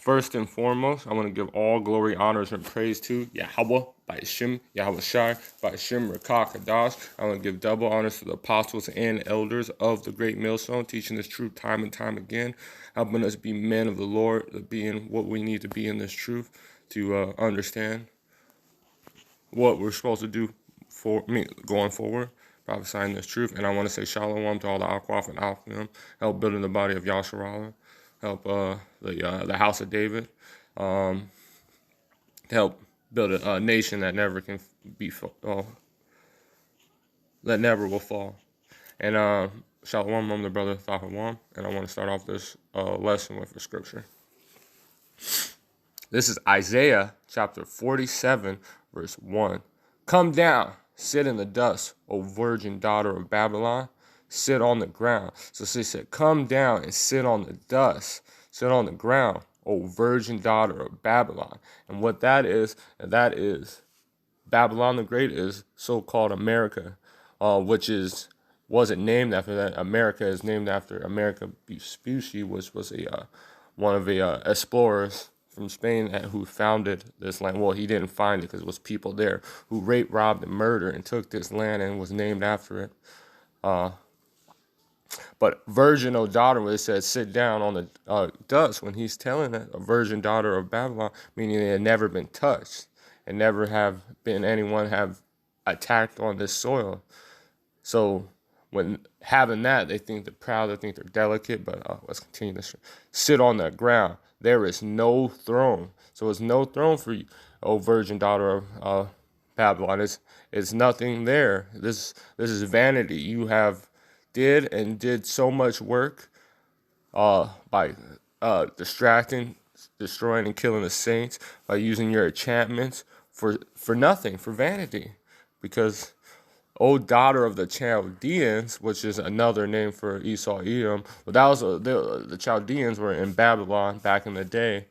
First and foremost, I want to give all glory, honors, and praise to Yahweh, by Shem, Yahweh Shai, by Shem Rakah Kadash. I want to give double honors to the apostles and elders of the Great Millstone, teaching this truth time and time again, helping us be men of the Lord, being what we need to be in this truth, to understand what we're supposed to do for me going forward, prophesying this truth. And I want to say shalom to all the Akwaf and Alchim, help building the body of Yasharallah, help the house of David, help build a nation that never can be that never will fall. And shalom, I'm the brother Thahawam, and I want to start off this lesson with a scripture. This is Isaiah chapter 47, verse 1. Come down, sit in the dust, O virgin daughter of Babylon. Sit on the ground. So she said, come down and sit on the dust. Sit on the ground, O virgin daughter of Babylon. And what that is Babylon the Great is so-called America, which wasn't named after that. America is named after America Vespucci, which was one of the explorers from Spain who founded this land. Well, he didn't find it because it was people there who raped, robbed, and murdered and took this land and was named after it. But virgin, O daughter, when it says sit down on the dust, when he's telling that a virgin daughter of Babylon, meaning they had never been touched and never have been anyone have attacked on this soil. So when having that, they think they're proud, they think they're delicate, but let's continue this. Sit on the ground. There is no throne. So there's no throne for you, O virgin daughter of Babylon. It's nothing there. This is vanity. You have did so much work by distracting, destroying, and killing the saints, by using your enchantments for nothing, for vanity. Because, O daughter of the Chaldeans, which is another name for Esau, Edom, but that was the Chaldeans were in Babylon back in the day.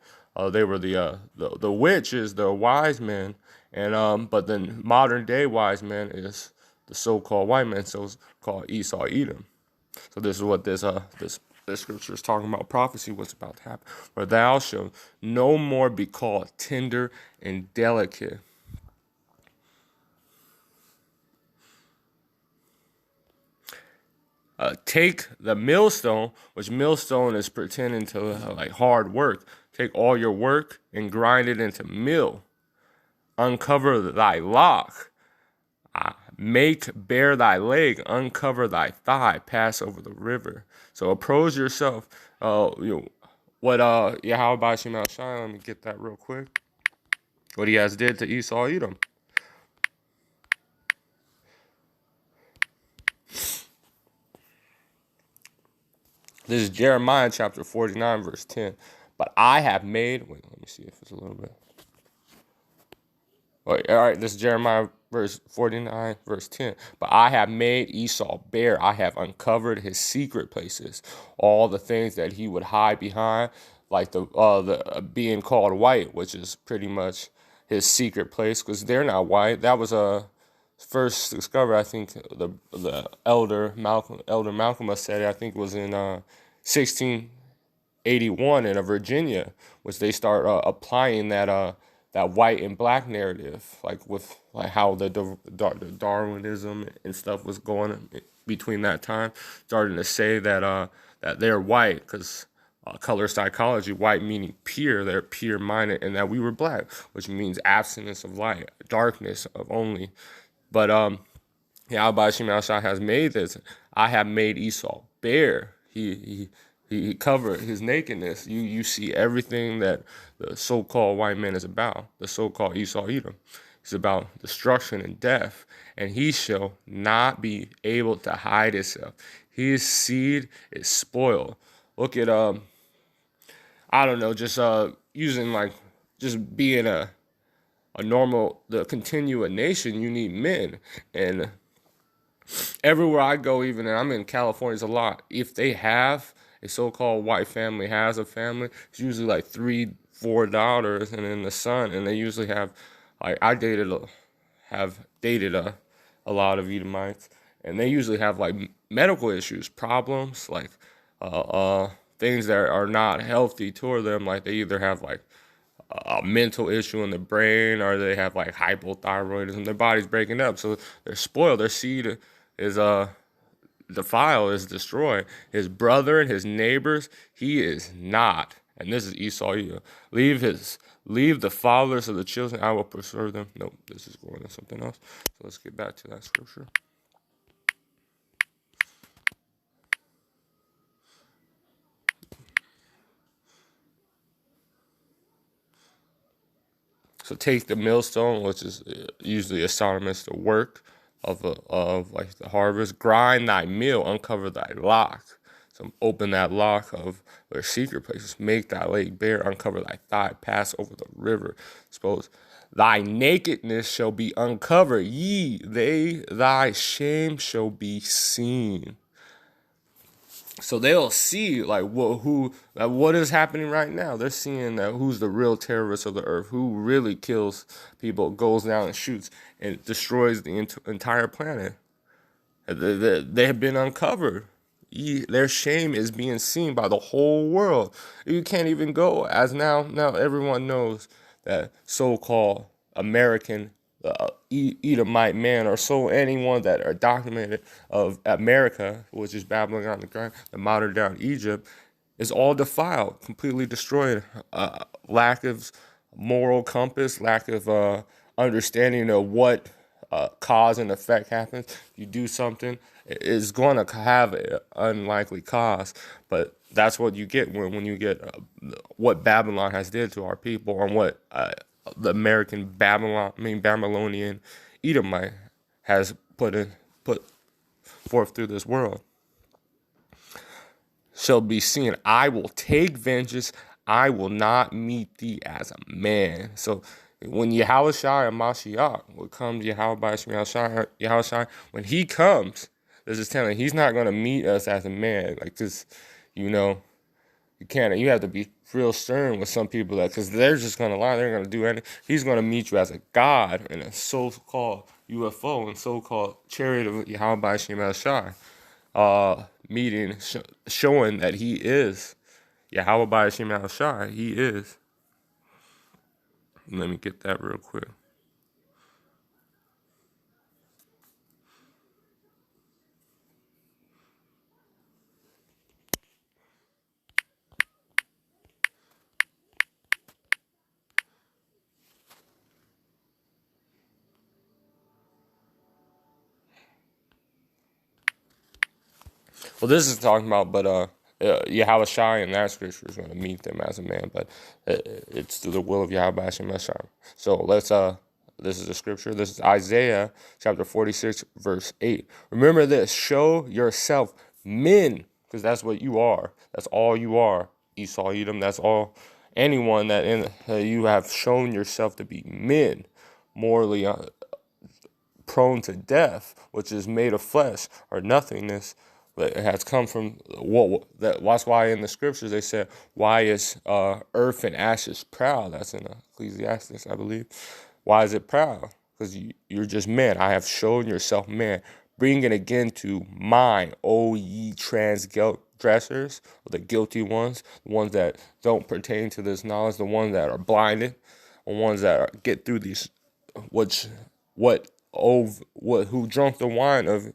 They were the witches, the wise men, and but then modern day wise men is the so-called white men, so it's called Esau, Edom. So this is what this scripture is talking about. Prophecy, what's about to happen. For thou shalt no more be called tender and delicate. Take the millstone, which millstone is pretending to like hard work. Take all your work and grind it into mill. Uncover thy lock. Make bare thy leg, uncover thy thigh, pass over the river. So oppose yourself. What Yahweh Shem Shai, let me get that real quick. What he has did to Esau, Edom. This is Jeremiah chapter 49, verse 10. But I have made, wait, let me see if it's a little bit. All right, this is Jeremiah verse 49, verse 10. But I have made Esau bare. I have uncovered his secret places, all the things that he would hide behind, like the being called white, which is pretty much his secret place, because they're not white. That was first discovered, I think the elder Malcolm said it, I think it was in 1681 in Virginia, which they start applying that white and black narrative, like with like how the Darwinism and stuff was going between that time, starting to say that they're white because color psychology, white meaning pure, they're pure minded, and that we were black, which means absence of light, darkness of only. But Yahweh Shem Shai has made this. I have made Esau bare. He covered his nakedness. You see everything that the so-called white man is about, the so-called Esau Edom. It's about destruction and death, and he shall not be able to hide himself. His seed is spoiled. Look at I don't know, just using like just being a normal, the continuing nation, you need men. And everywhere I go, even, and I'm in California, it's a lot. If they have a so-called white family, has a family, it's usually like 3-4 daughters and then the son, and they usually have, like I have dated a lot of Edomites, and they usually have like medical issues, problems, like things that are not healthy toward them. Like they either have like a mental issue in the brain, or they have like hypothyroidism. Their body's breaking up, so they're spoiled. Their seed is defiled, is destroyed. His brother and his neighbors, he is not. And this is Esau. Leave the fathers of the children. I will preserve them. Nope, this is going to something else. So let's get back to that scripture. So take the millstone, which is usually synonymous to work of like the harvest. Grind thy mill, uncover thy lock. So open that lock of their secret places. Make thy leg bare, uncover thy thigh. Pass over the river. Suppose thy nakedness shall be uncovered. Thy shame shall be seen. So they'll see like what is happening right now. They're seeing that who's the real terrorist of the earth, who really kills people, goes down and shoots and destroys the entire planet. They have been uncovered. Their shame is being seen by the whole world. You can't even go as now everyone knows that so-called American Edomite man, or so anyone that are documented of America, which is Babylon on the ground, the modern down Egypt, is all defiled, completely destroyed. Lack of moral compass, lack of understanding of what cause and effect happens. You do something, it's going to have an unlikely cause, but that's what you get when you get what Babylon has did to our people, and what the American Babylonian Edomite has put forth through this world. Shall be seen. I will take vengeance. I will not meet thee as a man. So when Yahushua and Mashiach will come, Yahushua, when he comes, this is telling he's not going to meet us as a man. Like this, you know, you have to be real stern with some people, that because they're just going to lie. They're going to do anything. He's going to meet you as a God in a so-called UFO and so-called chariot of Yahweh Shem Shai. Meeting showing that he is Yahweh Shem Shai. He is. Let me get that real quick. Well, this is talking about, but Yahweh Shai in that scripture is going to meet them as a man, but it's through the will of Yahweh Hashem Shai. So this is a scripture. This is Isaiah chapter 46, verse 8. Remember this: show yourself men, because that's what you are. That's all you are. Esau, Edom. That's all. Anyone that you have shown yourself to be men, morally prone to death, which is made of flesh or nothingness. It has come from that's why in the scriptures they said, why is earth and ashes proud? That's in Ecclesiastes, I believe. Why is it proud? Because you're just men. I have shown yourself man. Bring it again to mind, O ye transgressors, the guilty ones, the ones that don't pertain to this knowledge, the ones that are blinded, the ones that get through these, who drunk the wine of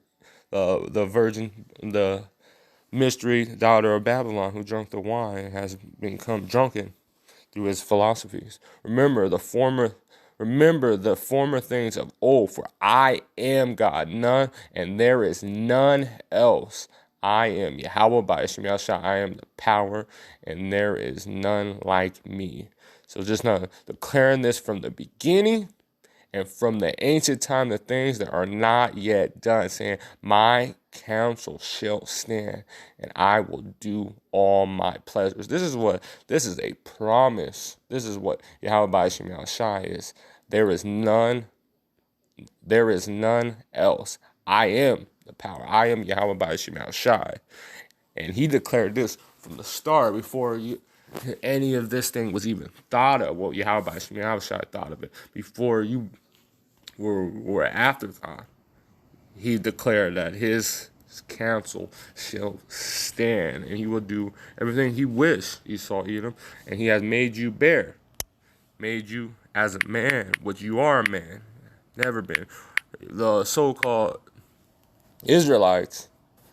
the virgin, the mystery daughter of Babylon, who drank the wine, has become drunken through his philosophies. Remember the former things of old, for I am God, none, and there is none else. I am Yahweh by Shema Shai. I am the power, and there is none like me. So just now declaring this from the beginning and from the ancient time, the things that are not yet done, saying, my counsel shall stand, and I will do all my pleasures. This is a promise. This is what Yahweh by Shem Shai is. There is none else. I am the power. I am Yahweh by Shem Shai. And he declared this from the start, before any of this thing was even thought of. Well, Yahweh by Shem Shai thought of it. Before you were afterthought. He declared that his his counsel shall stand, and he will do everything he wished, Esau Edom, and he has made you as a man, which you are a man, never been. The so-called Israelites,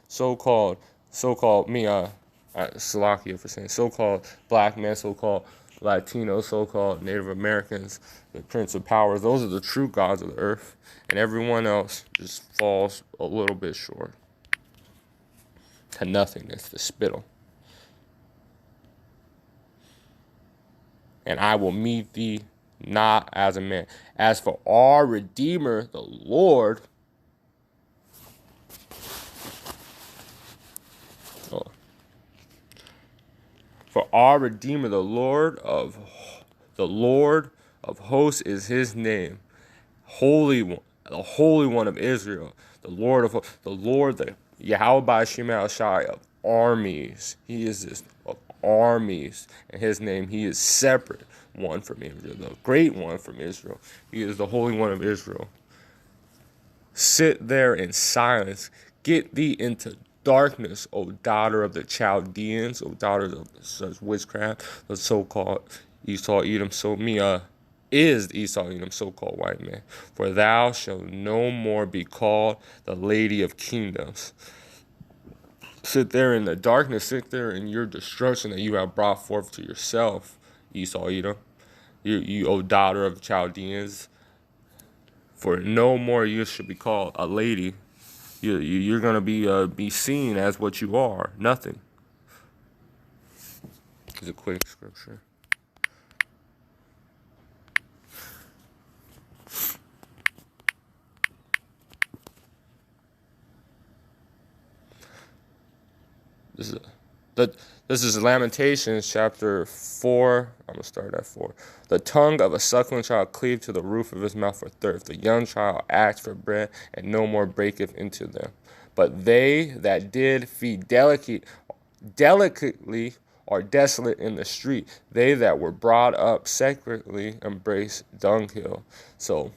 so-called, so-called Salakia for saying so-called black men, so-called Latinos, so-called Native Americans, the Prince of Powers. Those are the true gods of the earth, and everyone else just falls a little bit short to nothingness, to spittle. And I will meet thee not as a man. As for our Redeemer, the Lord, oh, for our Redeemer, the Lord of hosts is his name. Holy One, the Holy One of Israel, the Lord, the Yahweh Shema Shai of armies. He is this of armies, and his name, he is separate one from Israel, the great one from Israel. He is the Holy One of Israel. Sit there in silence. Get thee into darkness, O daughter of the Chaldeans, O daughter of such witchcraft, the so-called Esau Edom, is Esau Edom, so-called white man. For thou shalt no more be called the lady of kingdoms. Sit there in the darkness, sit there in your destruction that you have brought forth to yourself, Esau Edom. You, O daughter of Chaldeans, for no more you should be called a lady. You're going to be seen as what you are, nothing. It's a quick scripture. This is Lamentations chapter 4. I'm going to start at 4. The tongue of a suckling child cleave to the roof of his mouth for thirst. The young child asks for bread, and no more breaketh into them. But they that did feed delicately are desolate in the street. They that were brought up secretly embrace dunghill. So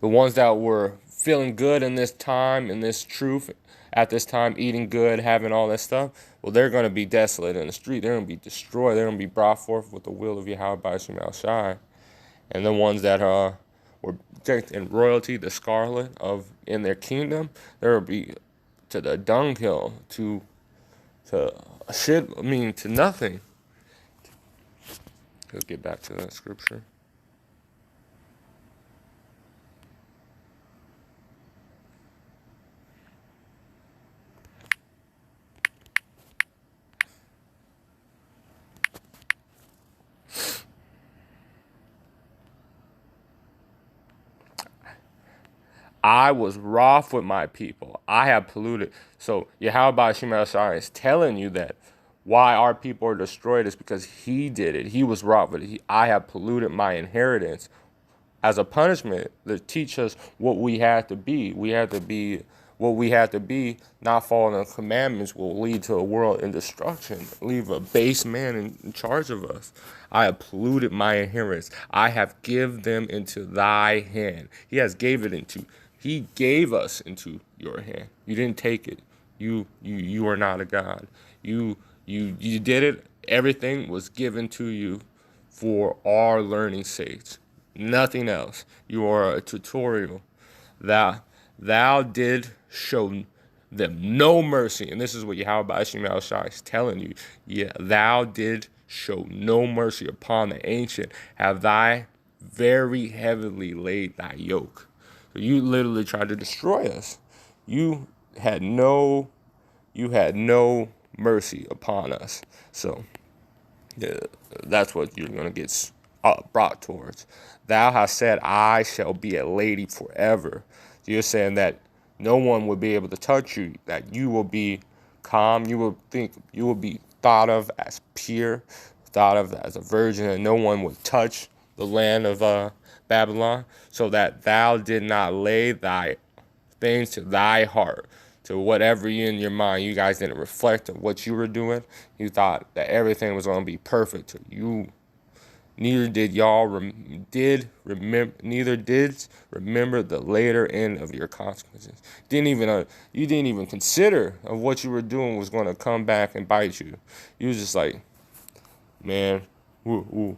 the ones that were feeling good in this time, in this truth, at this time, eating good, having all that stuff, well, they're going to be desolate in the street. They're going to be destroyed. They're going to be brought forth with the will of Yahweh by Shemal Shai. And the ones that were decked in royalty, the scarlet of in their kingdom, they'll be to the dunghill, to nothing. Let's get back to that scripture. I was wroth with my people. I have polluted. So Yahweh Shema Shai is telling you that why our people are destroyed is because he did it. He was wroth with it. I have polluted my inheritance as a punishment to teach us what we have to be. We have to be what we have to be. Not following the commandments will lead to a world in destruction. Leave a base man in charge of us. I have polluted my inheritance. I have given them into thy hand. He gave us into your hand. You didn't take it. You are not a God. You did it. Everything was given to you for our learning sakes. Nothing else. You are a tutorial. Thou did show them no mercy. And this is what Yahweh Shema Shai is telling you. Yeah, thou did show no mercy upon the ancient. Have thy very heavily laid thy yoke. So you literally tried to destroy us. You had no mercy upon us. So yeah, that's what you're going to get brought towards. Thou hast said, I shall be a lady forever. So you're saying that no one will be able to touch you, that you will be calm, you will be thought of as pure, thought of as a virgin, and no one would touch the land of Babylon, so that thou did not lay thy things to thy heart, to whatever you in your mind. You guys didn't reflect on what you were doing. You thought that everything was going to be perfect to you. Neither did y'all neither did remember the later end of your consequences. You didn't even consider of what you were doing was going to come back and bite you. You was just like, man, we're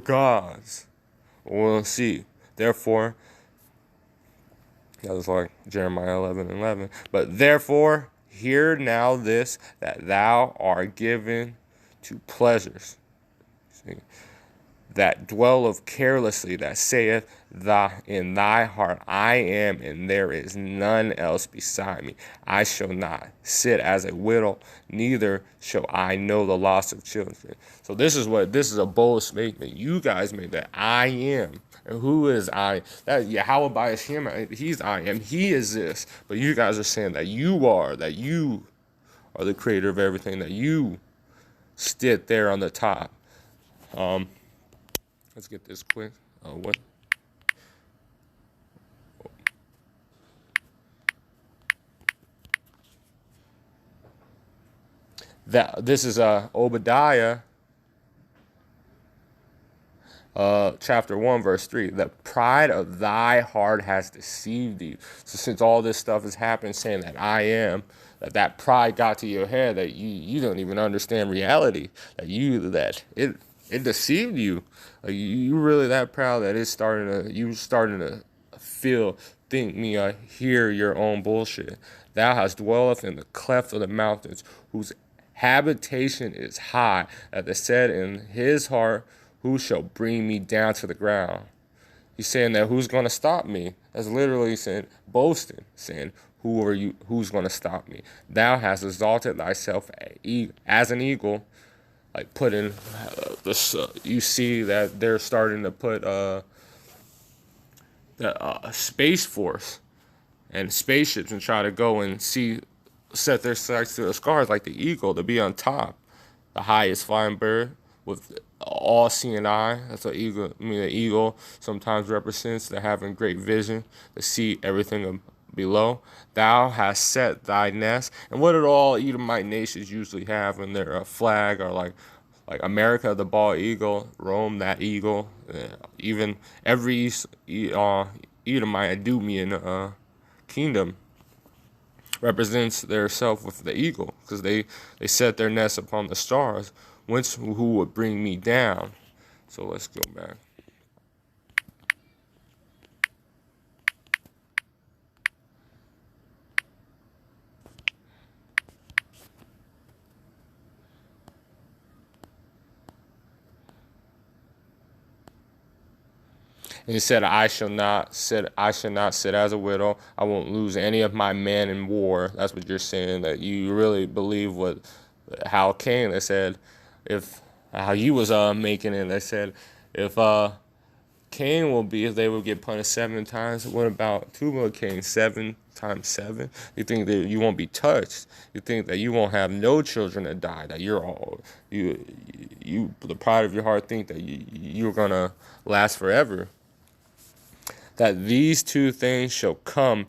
gods. We'll see. Therefore, that was like Jeremiah 11:11. But therefore, hear now this, that thou art given to pleasures. See? That dwelleth carelessly, that saith in thy heart, I am, and there is none else beside me. I shall not sit as a widow, neither shall I know the loss of children. So this is a bold statement. You guys made that I am. And who is I? That Yahweh is him. He's I am. He is this. But you guys are saying that you are the creator of everything, that you sit there on the top. Let's get this quick. What? This is Obadiah, chapter 1, verse 3. The pride of thy heart has deceived thee. So since all this stuff has happened, saying that I am, that pride got to your head, that you don't even understand reality, that it deceived you. Like you really that proud that you starting to hear your own bullshit. Thou hast dwelleth in the cleft of the mountains, whose habitation is high, that they said in his heart, who shall bring me down to the ground? He's saying that who's going to stop me? That's literally saying, boasting, saying, who are you? Who's going to stop me? Thou hast exalted thyself as an eagle. Like putting this, you see that they're starting to put the space force and spaceships and try to go and set their sights to the stars like the eagle, to be on top, the highest flying bird with all-seeing eye. That's what eagle. I mean, the eagle sometimes represents the having great vision, to see everything below. Thou hast set thy nest. And what did all Edomite nations usually have in their flag? Or like America, the bald eagle; Rome, that eagle; even every Edomite, Idumean kingdom represents their self with the eagle, because they set their nest upon the stars, who would bring me down. So let's go back. And he said, I shall not sit as a widow. I won't lose any of my men in war. That's what you're saying, that you really believe how Cain, they said, how he was making it. They said, if Cain if they would get punished 7 times, what about Tubal Cain, 7 times 7? You think that you won't be touched? You think that you won't have no children that die? That the pride of your heart think that you're gonna last forever? That these 2 things shall come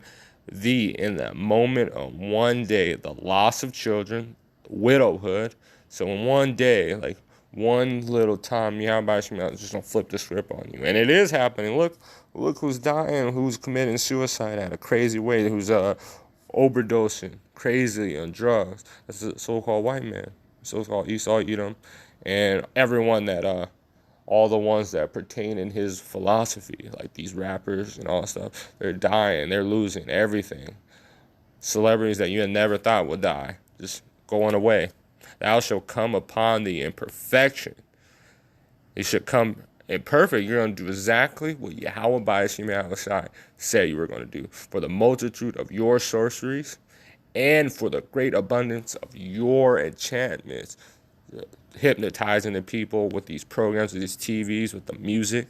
thee in the moment of one day: the loss of children, widowhood. So in one day, like one little time, Yahweh is just gonna flip the script on you, and it is happening. Look who's dying, who's committing suicide at a crazy way, who's overdosing crazily on drugs. That's the so-called white man, so-called Esau Edom, and everyone that all the ones that pertain in his philosophy, like these rappers and all that stuff, they're dying, they're losing everything. Celebrities that you had never thought would die, just going away. Thou shalt come upon thee in perfection. You should come imperfect. You're going to do exactly what Yahweh Ba'ashim said you were going to do. For the multitude of your sorceries and for the great abundance of your enchantments, hypnotizing the people with these programs, with these TVs, with the music.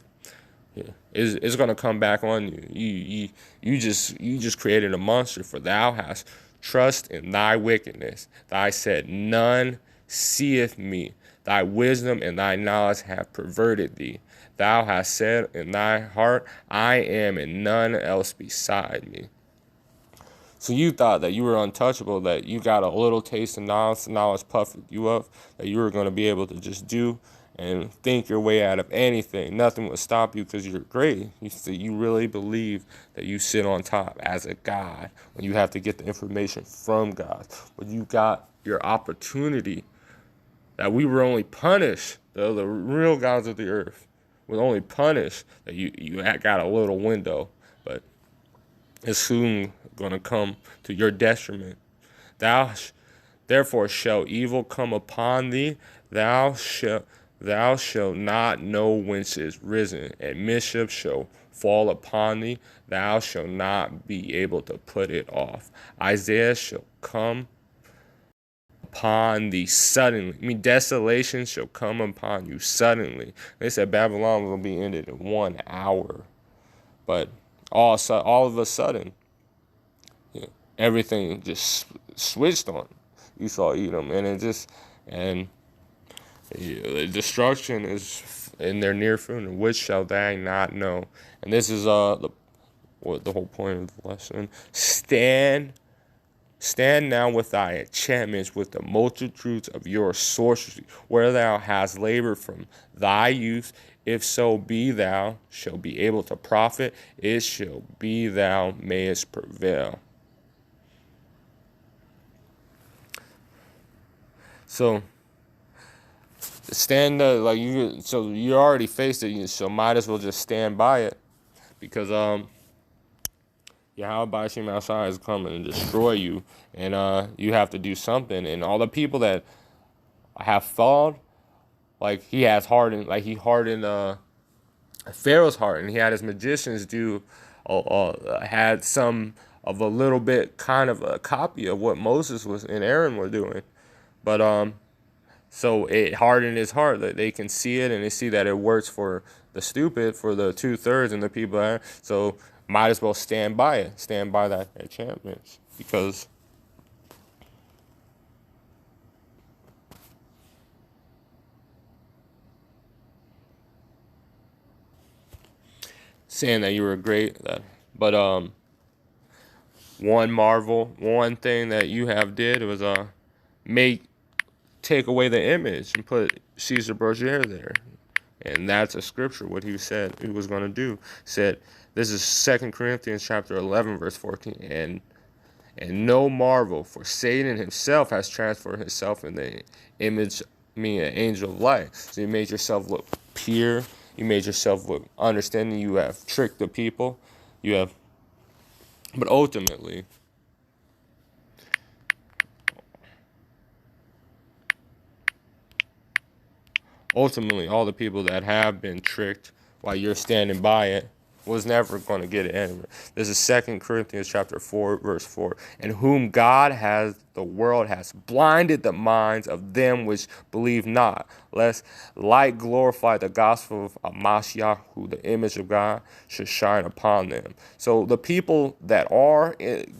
Yeah. It's going to come back on you. You just created a monster. For thou hast trust in thy wickedness. Thy said, none seeth me. Thy wisdom and thy knowledge have perverted thee. Thou hast said in thy heart, I am, and none else beside me. So you thought that you were untouchable, that you got a little taste of knowledge puffed you up, that you were going to be able to just do and think your way out of anything. Nothing will stop you because you're great. You really believe that you sit on top as a God when you have to get the information from God. When you got your opportunity, that we were only punished, the real gods of the earth were only punished that you got a little window, but it's soon going to come to your detriment. Thou Therefore shall evil come upon thee. Thou shalt not know whence it is risen, and mischief shall fall upon thee. Thou shalt not be able to put it off. Isaiah shall come upon thee suddenly. I mean, desolation shall come upon you suddenly. They said Babylon will be ended in 1 hour, but all of a sudden, everything just switched on. You saw Edom, and destruction is in their near future. Which shall they not know? And this is the whole point of the lesson. Stand now with thy enchantments, with the multitudes of your sorcery, where thou hast labored from thy youth. If so be thou shalt be able to profit, it shall be thou mayest prevail. So so you already faced it, so might as well just stand by it, because Yahweh Shem outside is coming and destroy you, and you have to do something. And all the people that have fallen, like he hardened Pharaoh's heart, and he had his magicians had some of a little bit kind of a copy of what Moses was and Aaron were doing, but so it hardened his heart that they can see it, and they see that it works for the stupid, for the 2/3 and the people that are, so might as well stand by it, stand by that enchantment, because saying that you were great, but one thing that you have did was take away the image and put Caesar Borgia there. And that's a scripture, what he said he was going to do. Said, this is 2 Corinthians chapter 11, verse 14. And no marvel, for Satan himself has transformed himself in the image, an angel of light. So you made yourself look pure. You made yourself look understanding. You have tricked the people. But ultimately, all the people that have been tricked while you're standing by it was never going to get it anyway. This is 2 Corinthians chapter 4, verse 4. And whom the world has blinded the minds of them which believe not, lest light glorify the gospel of Mashiach, who the image of God should shine upon them. So the people that are in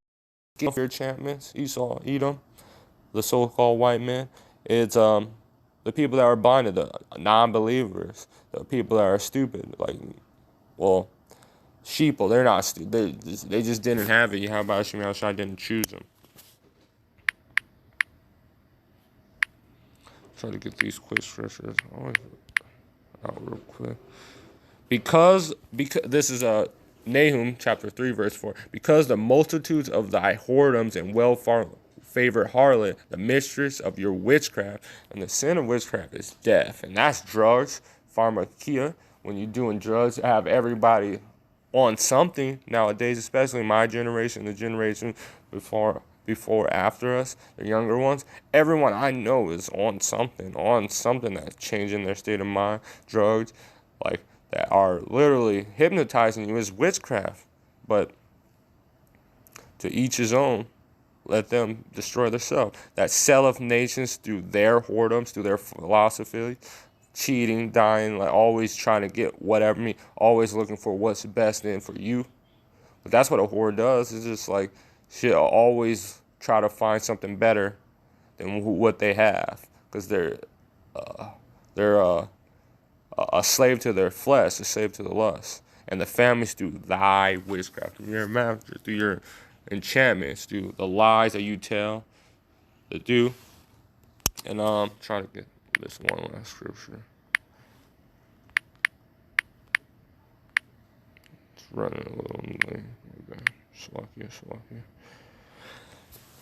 your enchantments, Esau, Edom, the so-called white man, it's the people that are blinded, the non-believers, the people that are stupid, sheeple, they're not stupid. They just didn't have it. How about Shemel didn't choose them? Try to get these quick scriptures out real quick. Because this is Nahum chapter 3, verse 4. Because the multitudes of thy whoredoms and well-favored harlot, the mistress of your witchcraft, and the sin of witchcraft is death. And that's drugs, pharmakia. When you're doing drugs, have everybody on something nowadays, especially my generation, the generation before after us, the younger ones. Everyone I know is on something that's changing their state of mind. Drugs, that are literally hypnotizing you, is witchcraft. But to each his own. Let them destroy themselves. That selleth nations through their whoredoms, through their philosophy, cheating, dying, always trying to get whatever, always looking for what's best in for you. But that's what a whore does. It's just she'll always try to find something better than what they have, because they're a slave to their flesh, a slave to the lust, and the families through thy witchcraft, through your master, through your enchantments, through the lies that you tell, and trying to get this one last scripture. running a little late. Okay. Shalakia.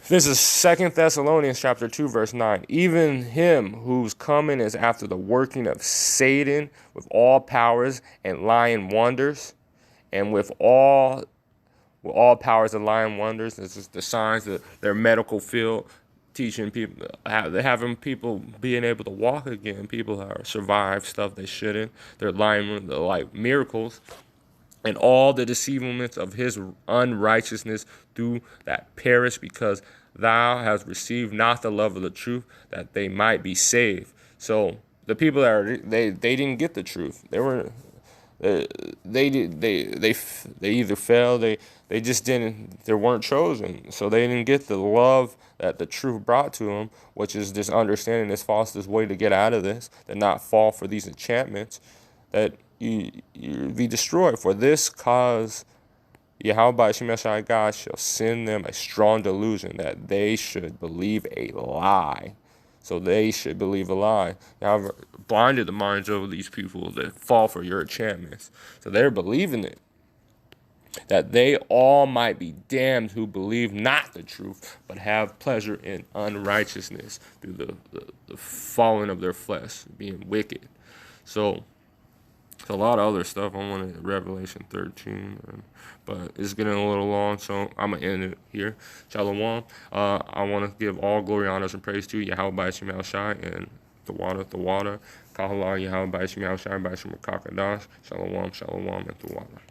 This is 2 Thessalonians chapter 2, verse 9. Even him whose coming is after the working of Satan with all powers and lying wonders, and with all powers and lying wonders. This is the signs that their medical field teaching people, they're having people being able to walk again. People are survive stuff they shouldn't. They're lying like miracles. And all the deceivableness of his unrighteousness do that perish, because thou hast received not the love of the truth, that they might be saved. So the people that are they didn't get the truth. They were they either fell, they just didn't, they weren't chosen, so they didn't get the love that the truth brought to them, which is this understanding, this false way to get out of this, to not fall for these enchantments, that you be destroyed. For this cause Yahweh Shemeshai God shall send them a strong delusion, that they should believe a lie. So they should believe a lie. Now I've blinded the minds of these people that fall for your enchantments. So they're believing it, that they all might be damned who believe not the truth, but have pleasure in unrighteousness through the falling of their flesh, being wicked. So a lot of other stuff. I want to Revelation 13, but it's getting a little long, so I'm going to end it here. Shalom. I want to give all glory, honors, and praise to Yahweh Shemel Shai and the water. Kahala Yahweh Shemel Shai by Shemel Kakadash. Shalom, and the water.